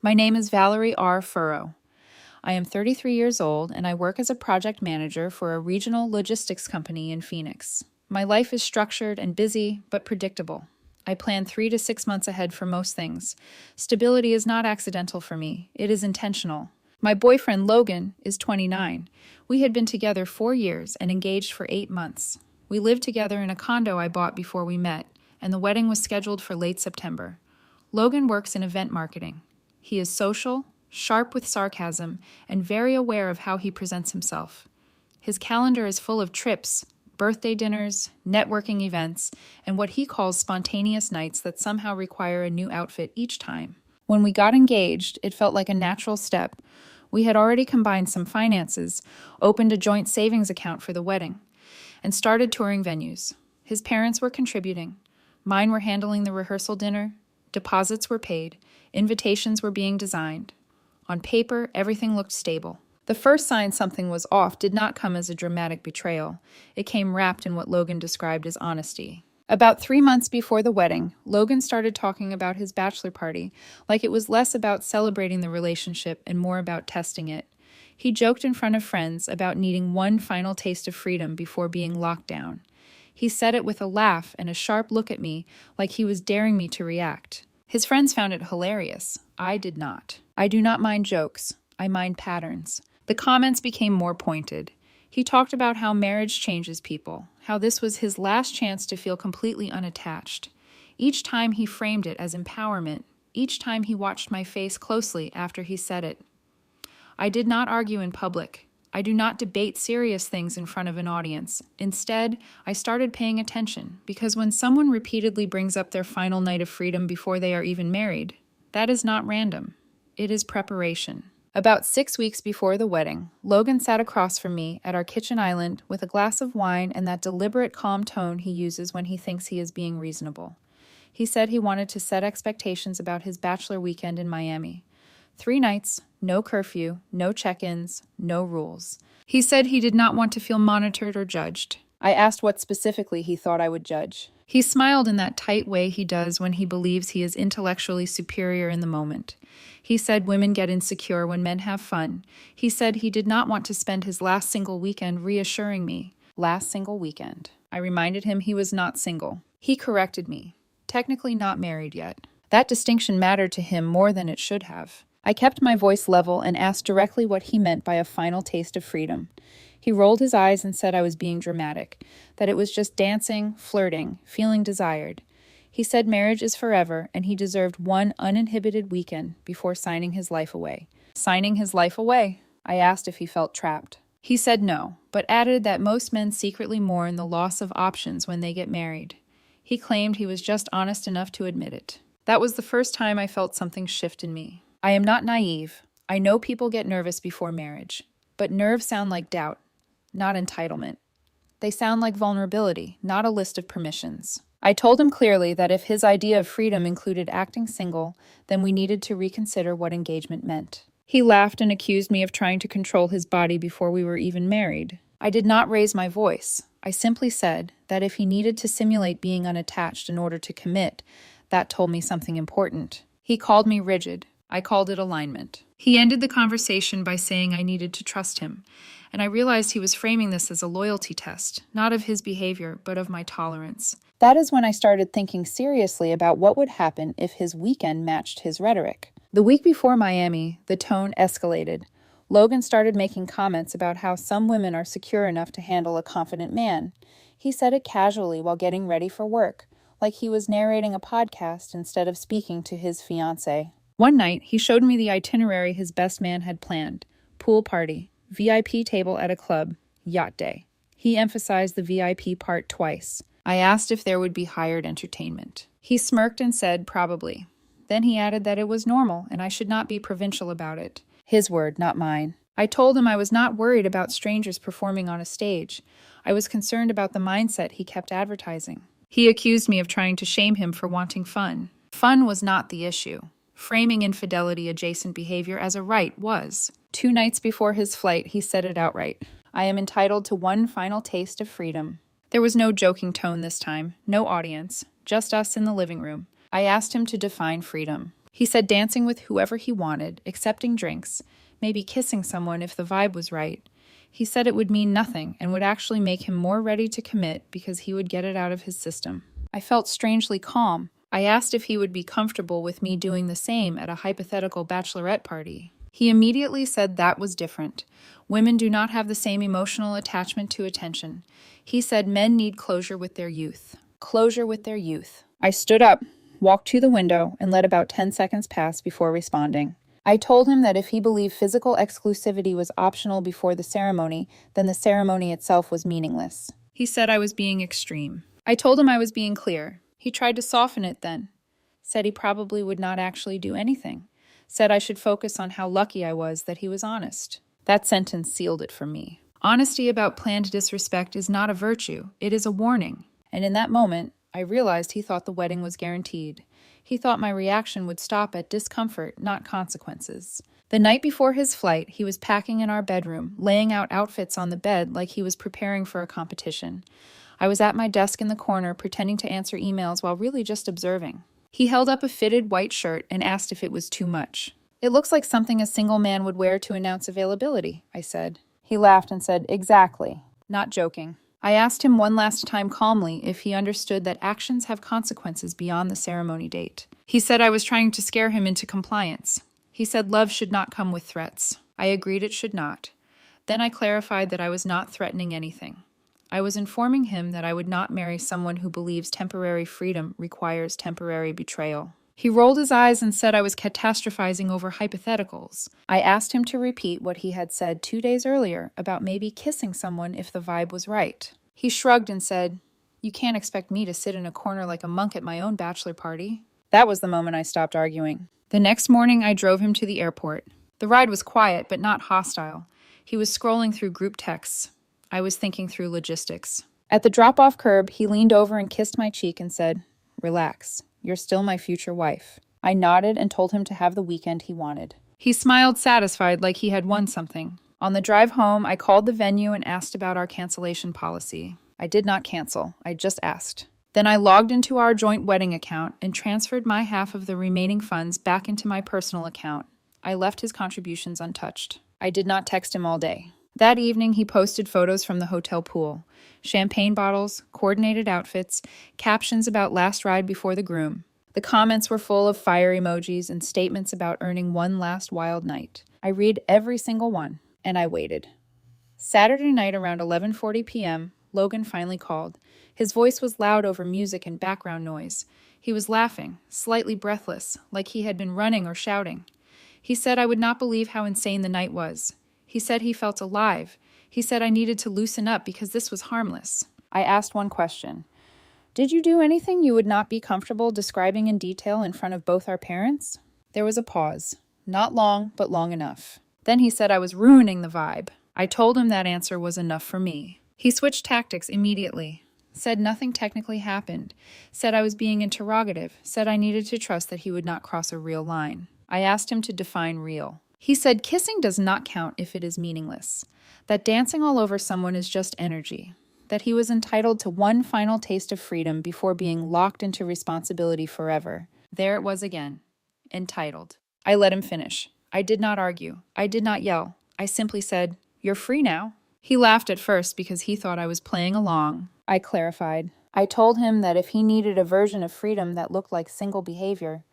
My name is Valerie R. Furrow. I am 33 years old and I work as a project manager for a regional logistics company in Phoenix. My life is structured and busy, but predictable. I plan 3 to 6 months ahead for most things. Stability is not accidental for me, it is intentional. My boyfriend, Logan, is 29. We had been together 4 years and engaged for 8 months. We lived together in a condo I bought before we met, and the wedding was scheduled for late September. Logan works in event marketing. He is social, sharp with sarcasm, and very aware of how he presents himself. His calendar is full of trips, birthday dinners, networking events, and what he calls spontaneous nights that somehow require a new outfit each time. When we got engaged, it felt like a natural step. We had already combined some finances, opened a joint savings account for the wedding, and started touring venues. His parents were contributing. Mine were handling the rehearsal dinner. Deposits were paid. Invitations were being designed. On paper, everything looked stable. The first sign something was off did not come as a dramatic betrayal. It came wrapped in what Logan described as honesty. About 3 months before the wedding, Logan started talking about his bachelor party, like it was less about celebrating the relationship and more about testing it. He joked in front of friends about needing one final taste of freedom before being locked down. He said it with a laugh and a sharp look at me, like he was daring me to react. His friends found it hilarious. I did not. I do not mind jokes. I mind patterns. The comments became more pointed. He talked about how marriage changes people, how this was his last chance to feel completely unattached. Each time he framed it as empowerment. Each time he watched my face closely after he said it. I did not argue in public. I do not debate serious things in front of an audience. Instead, I started paying attention, because when someone repeatedly brings up their final night of freedom before they are even married, that is not random. It is preparation. About 6 weeks before the wedding, Logan sat across from me at our kitchen island with a glass of wine and that deliberate calm tone he uses when he thinks he is being reasonable. He said he wanted to set expectations about his bachelor weekend in Miami. 3 nights, no curfew, no check-ins, no rules. He said he did not want to feel monitored or judged. I asked what specifically he thought I would judge. He smiled in that tight way he does when he believes he is intellectually superior in the moment. He said women get insecure when men have fun. He said he did not want to spend his last single weekend reassuring me. Last single weekend. I reminded him he was not single. He corrected me. Technically not married yet. That distinction mattered to him more than it should have. I kept my voice level and asked directly what he meant by a final taste of freedom. He rolled his eyes and said I was being dramatic, that it was just dancing, flirting, feeling desired. He said marriage is forever, and he deserved one uninhibited weekend before signing his life away. Signing his life away? I asked if he felt trapped. He said no, but added that most men secretly mourn the loss of options when they get married. He claimed he was just honest enough to admit it. That was the first time I felt something shift in me. I am not naive. I know people get nervous before marriage, but nerves sound like doubt, not entitlement. They sound like vulnerability, not a list of permissions. I told him clearly that if his idea of freedom included acting single, then we needed to reconsider what engagement meant. He laughed and accused me of trying to control his body before we were even married. I did not raise my voice. I simply said that if he needed to simulate being unattached in order to commit, that told me something important. He called me rigid. I called it alignment. He ended the conversation by saying I needed to trust him, and I realized he was framing this as a loyalty test, not of his behavior, but of my tolerance. That is when I started thinking seriously about what would happen if his weekend matched his rhetoric. The week before Miami, the tone escalated. Logan started making comments about how some women are secure enough to handle a confident man. He said it casually while getting ready for work, like he was narrating a podcast instead of speaking to his fiancée. One night, he showed me the itinerary his best man had planned. Pool party, VIP table at a club, yacht day. He emphasized the VIP part twice. I asked if there would be hired entertainment. He smirked and said, probably. Then he added that it was normal and I should not be provincial about it. His word, not mine. I told him I was not worried about strangers performing on a stage. I was concerned about the mindset he kept advertising. He accused me of trying to shame him for wanting fun. Fun was not the issue. Framing infidelity-adjacent behavior as a right was. 2 nights before his flight, he said it outright. I am entitled to one final taste of freedom. There was no joking tone this time, no audience, just us in the living room. I asked him to define freedom. He said dancing with whoever he wanted, accepting drinks, maybe kissing someone if the vibe was right. He said it would mean nothing and would actually make him more ready to commit because he would get it out of his system. I felt strangely calm. I asked if he would be comfortable with me doing the same at a hypothetical bachelorette party. He immediately said that was different. Women do not have the same emotional attachment to attention. He said men need closure with their youth. Closure with their youth. I stood up, walked to the window, and let about 10 seconds pass before responding. I told him that if he believed physical exclusivity was optional before the ceremony, then the ceremony itself was meaningless. He said I was being extreme. I told him I was being clear. He tried to soften it then. Said he probably would not actually do anything. Said I should focus on how lucky I was that he was honest. That sentence sealed it for me. Honesty about planned disrespect is not a virtue, it is a warning. And in that moment, I realized he thought the wedding was guaranteed. He thought my reaction would stop at discomfort, not consequences. The night before his flight, he was packing in our bedroom, laying out outfits on the bed like he was preparing for a competition. I was at my desk in the corner, pretending to answer emails while really just observing. He held up a fitted white shirt and asked if it was too much. It looks like something a single man would wear to announce availability, I said. He laughed and said, exactly. Not joking. I asked him one last time calmly if he understood that actions have consequences beyond the ceremony date. He said I was trying to scare him into compliance. He said love should not come with threats. I agreed it should not. Then I clarified that I was not threatening anything. I was informing him that I would not marry someone who believes temporary freedom requires temporary betrayal. He rolled his eyes and said I was catastrophizing over hypotheticals. I asked him to repeat what he had said 2 days earlier about maybe kissing someone if the vibe was right. He shrugged and said, "You can't expect me to sit in a corner like a monk at my own bachelor party." That was the moment I stopped arguing. The next morning, I drove him to the airport. The ride was quiet, but not hostile. He was scrolling through group texts. I was thinking through logistics. At the drop-off curb, he leaned over and kissed my cheek and said, "Relax. You're still my future wife." I nodded and told him to have the weekend he wanted. He smiled satisfied like he had won something. On the drive home, I called the venue and asked about our cancellation policy. I did not cancel. I just asked. Then I logged into our joint wedding account and transferred my half of the remaining funds back into my personal account. I left his contributions untouched. I did not text him all day. That evening, he posted photos from the hotel pool. Champagne bottles, coordinated outfits, captions about last ride before the groom. The comments were full of fire emojis and statements about earning one last wild night. I read every single one, and I waited. Saturday night around 11:40 p.m., Logan finally called. His voice was loud over music and background noise. He was laughing, slightly breathless, like he had been running or shouting. He said I would not believe how insane the night was. He said he felt alive. He said I needed to loosen up because this was harmless. I asked one question. "Did you do anything you would not be comfortable describing in detail in front of both our parents?" There was a pause. Not long, but long enough. Then he said I was ruining the vibe. I told him that answer was enough for me. He switched tactics immediately. Said nothing technically happened. Said I was being interrogative. Said I needed to trust that he would not cross a real line. I asked him to define real. He said kissing does not count if it is meaningless. That dancing all over someone is just energy. That he was entitled to one final taste of freedom before being locked into responsibility forever. There it was again. Entitled. I let him finish. I did not argue. I did not yell. I simply said, "You're free now." He laughed at first because he thought I was playing along. I clarified. I told him that if he needed a version of freedom that looked like single behavior,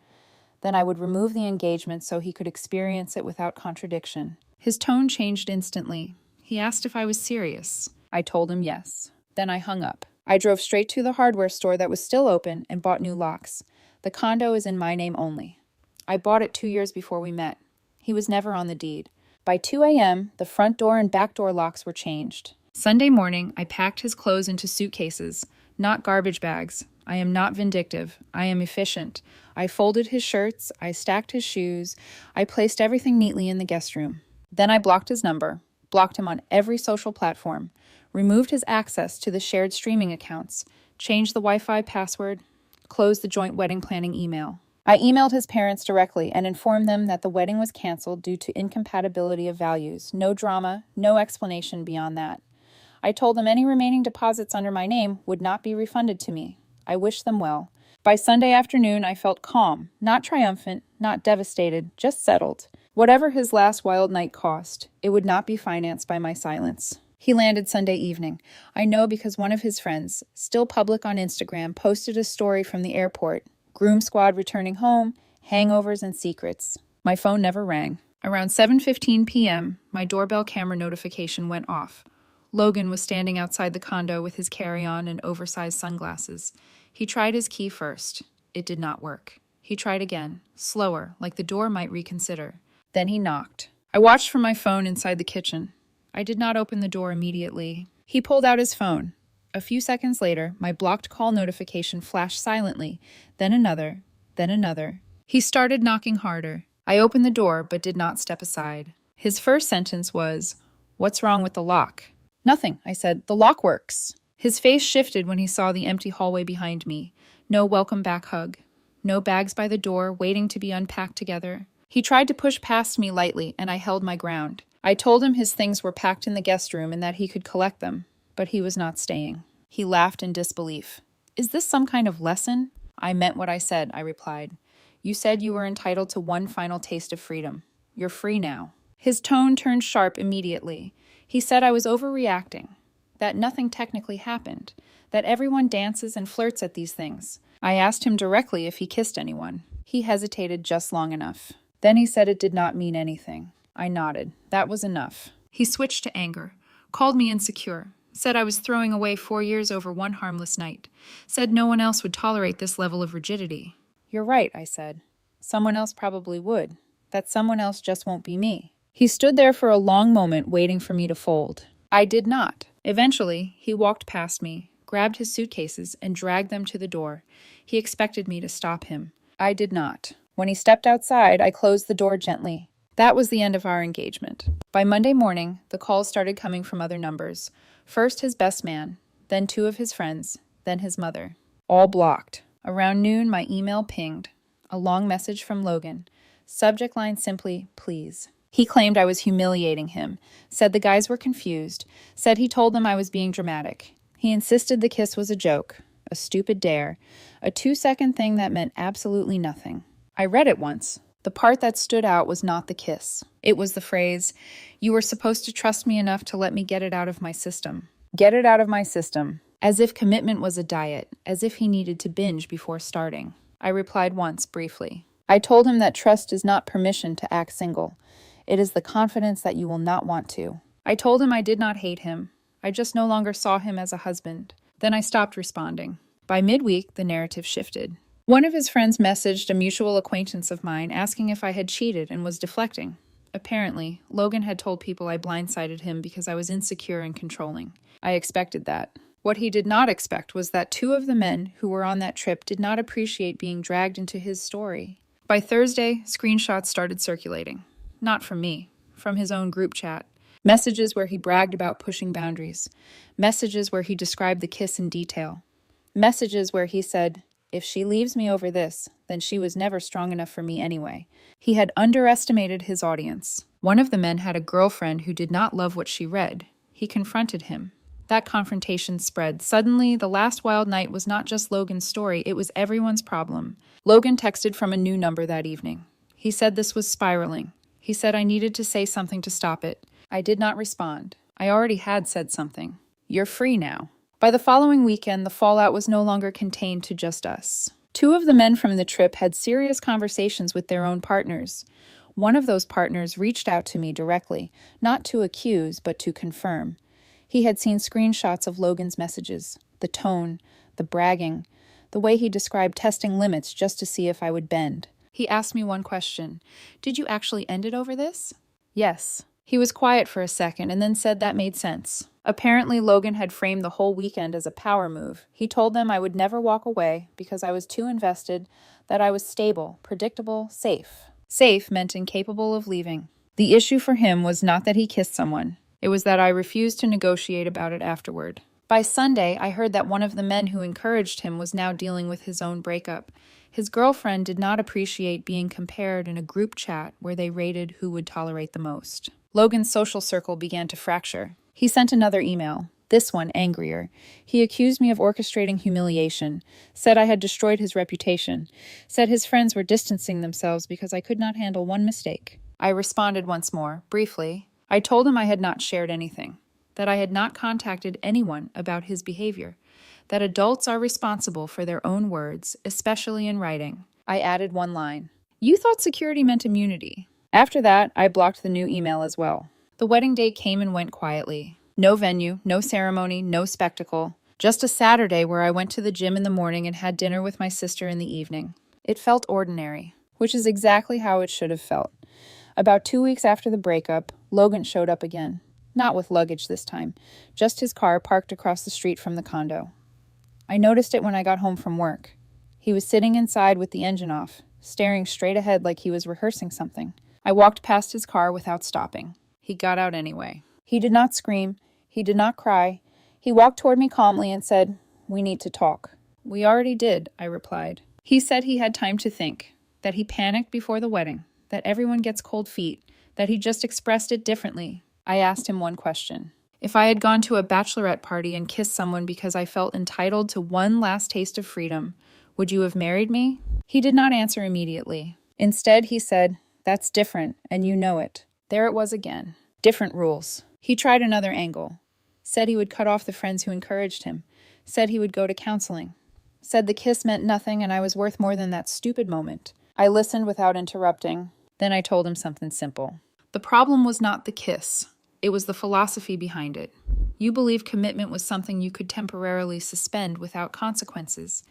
then I would remove the engagement so he could experience it without contradiction. His tone changed instantly. He asked if I was serious. I told him yes. Then I hung up. I drove straight to the hardware store that was still open and bought new locks. The condo is in my name only. I bought it 2 years before we met. He was never on the deed. By 2 a.m., the front door and back door locks were changed. Sunday morning, I packed his clothes into suitcases, not garbage bags. I am not vindictive. I am efficient. I folded his shirts. I stacked his shoes. I placed everything neatly in the guest room. Then I blocked his number, blocked him on every social platform, removed his access to the shared streaming accounts, changed the Wi-Fi password, closed the joint wedding planning email. I emailed his parents directly and informed them that the wedding was canceled due to incompatibility of values. No drama, no explanation beyond that. I told them any remaining deposits under my name would not be refunded to me. I wished them well. By Sunday afternoon, I felt calm, not triumphant, not devastated, just settled. Whatever his last wild night cost, it would not be financed by my silence. He landed Sunday evening. I know because one of his friends, still public on Instagram, posted a story from the airport. Groom squad returning home, hangovers and secrets. My phone never rang. Around 7:15 p.m., my doorbell camera notification went off. Logan was standing outside the condo with his carry-on and oversized sunglasses. He tried his key first. It did not work. He tried again, slower, like the door might reconsider. Then he knocked. I watched from my phone inside the kitchen. I did not open the door immediately. He pulled out his phone. A few seconds later, my blocked call notification flashed silently, then another, then another. He started knocking harder. I opened the door but did not step aside. His first sentence was, "What's wrong with the lock?" "Nothing," I said. "The lock works." His face shifted when he saw the empty hallway behind me. No welcome back hug. No bags by the door waiting to be unpacked together. He tried to push past me lightly, and I held my ground. I told him his things were packed in the guest room and that he could collect them, but he was not staying. He laughed in disbelief. "Is this some kind of lesson?" "I meant what I said," I replied. "You said you were entitled to one final taste of freedom. You're free now." His tone turned sharp immediately. He said I was overreacting, that nothing technically happened, that everyone dances and flirts at these things. I asked him directly if he kissed anyone. He hesitated just long enough. Then he said it did not mean anything. I nodded. That was enough. He switched to anger, called me insecure, said I was throwing away 4 years over one harmless night, said no one else would tolerate this level of rigidity. "You're right," I said. "Someone else probably would. That someone else just won't be me." He stood there for a long moment waiting for me to fold. I did not. Eventually, he walked past me, grabbed his suitcases, and dragged them to the door. He expected me to stop him. I did not. When he stepped outside, I closed the door gently. That was the end of our engagement. By Monday morning, the calls started coming from other numbers. First his best man, then 2 of his friends, then his mother. All blocked. Around noon, my email pinged. A long message from Logan. Subject line simply, "Please." He claimed I was humiliating him, said the guys were confused, said he told them I was being dramatic. He insisted the kiss was a joke, a stupid dare, a 2-second thing that meant absolutely nothing. I read it once. The part that stood out was not the kiss. It was the phrase, "You were supposed to trust me enough to let me get it out of my system." Get it out of my system. As if commitment was a diet, as if he needed to binge before starting. I replied once, briefly. I told him that trust is not permission to act single. It is the confidence that you will not want to. I told him I did not hate him. I just no longer saw him as a husband. Then I stopped responding. By midweek, the narrative shifted. One of his friends messaged a mutual acquaintance of mine asking if I had cheated and was deflecting. Apparently, Logan had told people I blindsided him because I was insecure and controlling. I expected that. What he did not expect was that 2 of the men who were on that trip did not appreciate being dragged into his story. By Thursday, screenshots started circulating. Not from me, from his own group chat. Messages where he bragged about pushing boundaries. Messages where he described the kiss in detail. Messages where he said, "If she leaves me over this, then she was never strong enough for me anyway." He had underestimated his audience. One of the men had a girlfriend who did not love what she read. He confronted him. That confrontation spread. Suddenly, the last wild night was not just Logan's story, it was everyone's problem. Logan texted from a new number that evening. He said this was spiraling. He said I needed to say something to stop it. I did not respond. I already had said something. "You're free now." By the following weekend, the fallout was no longer contained to just us. 2 of the men from the trip had serious conversations with their own partners. One of those partners reached out to me directly, not to accuse, but to confirm. He had seen screenshots of Logan's messages, the tone, the bragging, the way he described testing limits just to see if I would bend. He asked me one question. "Did you actually end it over this?" "Yes." He was quiet for a second and then said that made sense. Apparently, Logan had framed the whole weekend as a power move. He told them I would never walk away because I was too invested, that I was stable, predictable, safe. Safe meant incapable of leaving. The issue for him was not that he kissed someone. It was that I refused to negotiate about it afterward. By Sunday, I heard that one of the men who encouraged him was now dealing with his own breakup. His girlfriend did not appreciate being compared in a group chat where they rated who would tolerate the most. Logan's social circle began to fracture. He sent another email. This one angrier. He accused me of orchestrating humiliation, said I had destroyed his reputation, said his friends were distancing themselves because I could not handle one mistake. I responded once more, briefly. I told him I had not shared anything, that I had not contacted anyone about his behavior, that adults are responsible for their own words, especially in writing. I added one line. You thought security meant immunity. After that, I blocked the new email as well. The wedding date came and went quietly. No venue, no ceremony, no spectacle. Just a Saturday where I went to the gym in the morning and had dinner with my sister in the evening. It felt ordinary, which is exactly how it should have felt. About 2 weeks after the breakup, Logan showed up again. Not with luggage this time, just his car parked across the street from the condo. I noticed it when I got home from work. He was sitting inside with the engine off, staring straight ahead like he was rehearsing something. I walked past his car without stopping. He got out anyway. He did not scream. He did not cry. He walked toward me calmly and said, "We need to talk." "We already did," I replied. He said he had time to think, that he panicked before the wedding, that everyone gets cold feet, that he just expressed it differently. I asked him one question. If I had gone to a bachelorette party and kissed someone because I felt entitled to one last taste of freedom, would you have married me? He did not answer immediately. Instead, he said, "That's different, and you know it." There it was again. Different rules. He tried another angle. Said he would cut off the friends who encouraged him. Said he would go to counseling. Said the kiss meant nothing and I was worth more than that stupid moment. I listened without interrupting. Then I told him something simple. The problem was not the kiss. It was the philosophy behind it. You believed commitment was something you could temporarily suspend without consequences.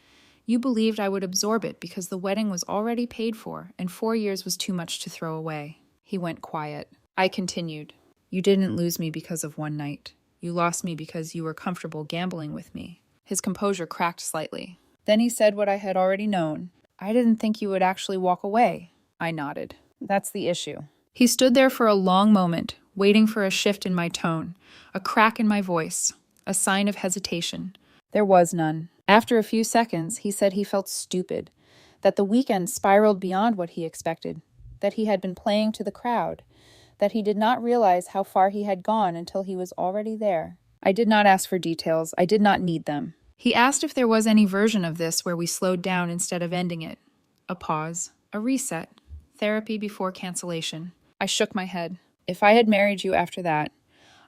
You believed I would absorb it because the wedding was already paid for and 4 years was too much to throw away. He went quiet. I continued. You didn't lose me because of one night. You lost me because you were comfortable gambling with me. His composure cracked slightly. Then he said what I had already known. I didn't think you would actually walk away. I nodded. That's the issue. He stood there for a long moment, waiting for a shift in my tone, a crack in my voice, a sign of hesitation. There was none. After a few seconds, he said he felt stupid, that the weekend spiraled beyond what he expected, that he had been playing to the crowd, that he did not realize how far he had gone until he was already there. I did not ask for details. I did not need them. He asked if there was any version of this where we slowed down instead of ending it. A pause, a reset, therapy before cancellation. I shook my head. If I had married you after that,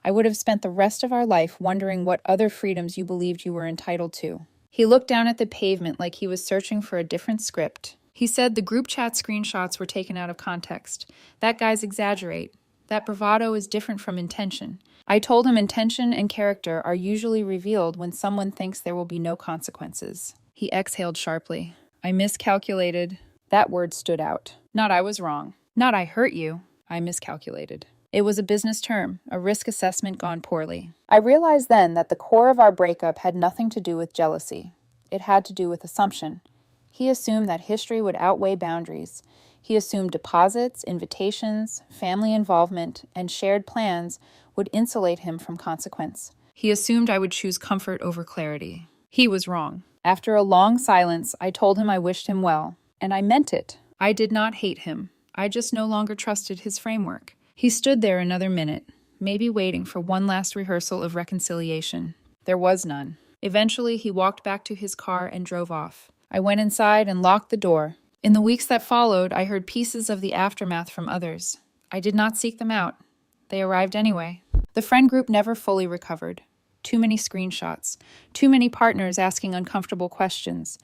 I would have spent the rest of our life wondering what other freedoms you believed you were entitled to. He looked down at the pavement like he was searching for a different script. He said the group chat screenshots were taken out of context. That guys exaggerate. That bravado is different from intention. I told him intention and character are usually revealed when someone thinks there will be no consequences. He exhaled sharply. I miscalculated. That word stood out. Not I was wrong. Not I hurt you. I miscalculated. It was a business term, a risk assessment gone poorly. I realized then that the core of our breakup had nothing to do with jealousy. It had to do with assumption. He assumed that history would outweigh boundaries. He assumed deposits, invitations, family involvement, and shared plans would insulate him from consequence. He assumed I would choose comfort over clarity. He was wrong. After a long silence, I told him I wished him well, and I meant it. I did not hate him. I just no longer trusted his framework. He stood there another minute, maybe waiting for one last rehearsal of reconciliation. There was none. Eventually, he walked back to his car and drove off. I went inside and locked the door. In the weeks that followed, I heard pieces of the aftermath from others. I did not seek them out. They arrived anyway. The friend group never fully recovered. Too many screenshots. Too many partners asking uncomfortable questions.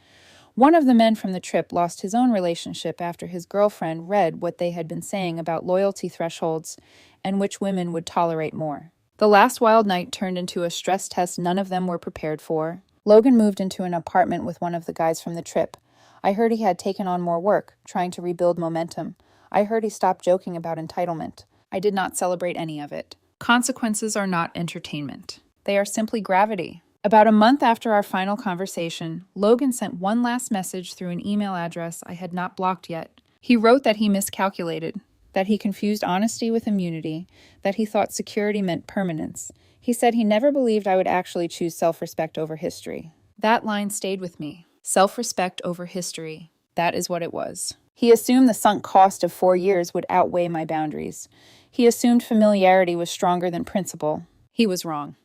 One of the men from the trip lost his own relationship after his girlfriend read what they had been saying about loyalty thresholds and which women would tolerate more. The last wild night turned into a stress test none of them were prepared for. Logan moved into an apartment with one of the guys from the trip. I heard he had taken on more work, trying to rebuild momentum. I heard he stopped joking about entitlement. I did not celebrate any of it. Consequences are not entertainment. They are simply gravity. About a month after our final conversation, Logan sent one last message through an email address I had not blocked yet. He wrote that he miscalculated, that he confused honesty with immunity, that he thought security meant permanence. He said he never believed I would actually choose self-respect over history. That line stayed with me. Self-respect over history. That is what it was. He assumed the sunk cost of 4 years would outweigh my boundaries. He assumed familiarity was stronger than principle. He was wrong.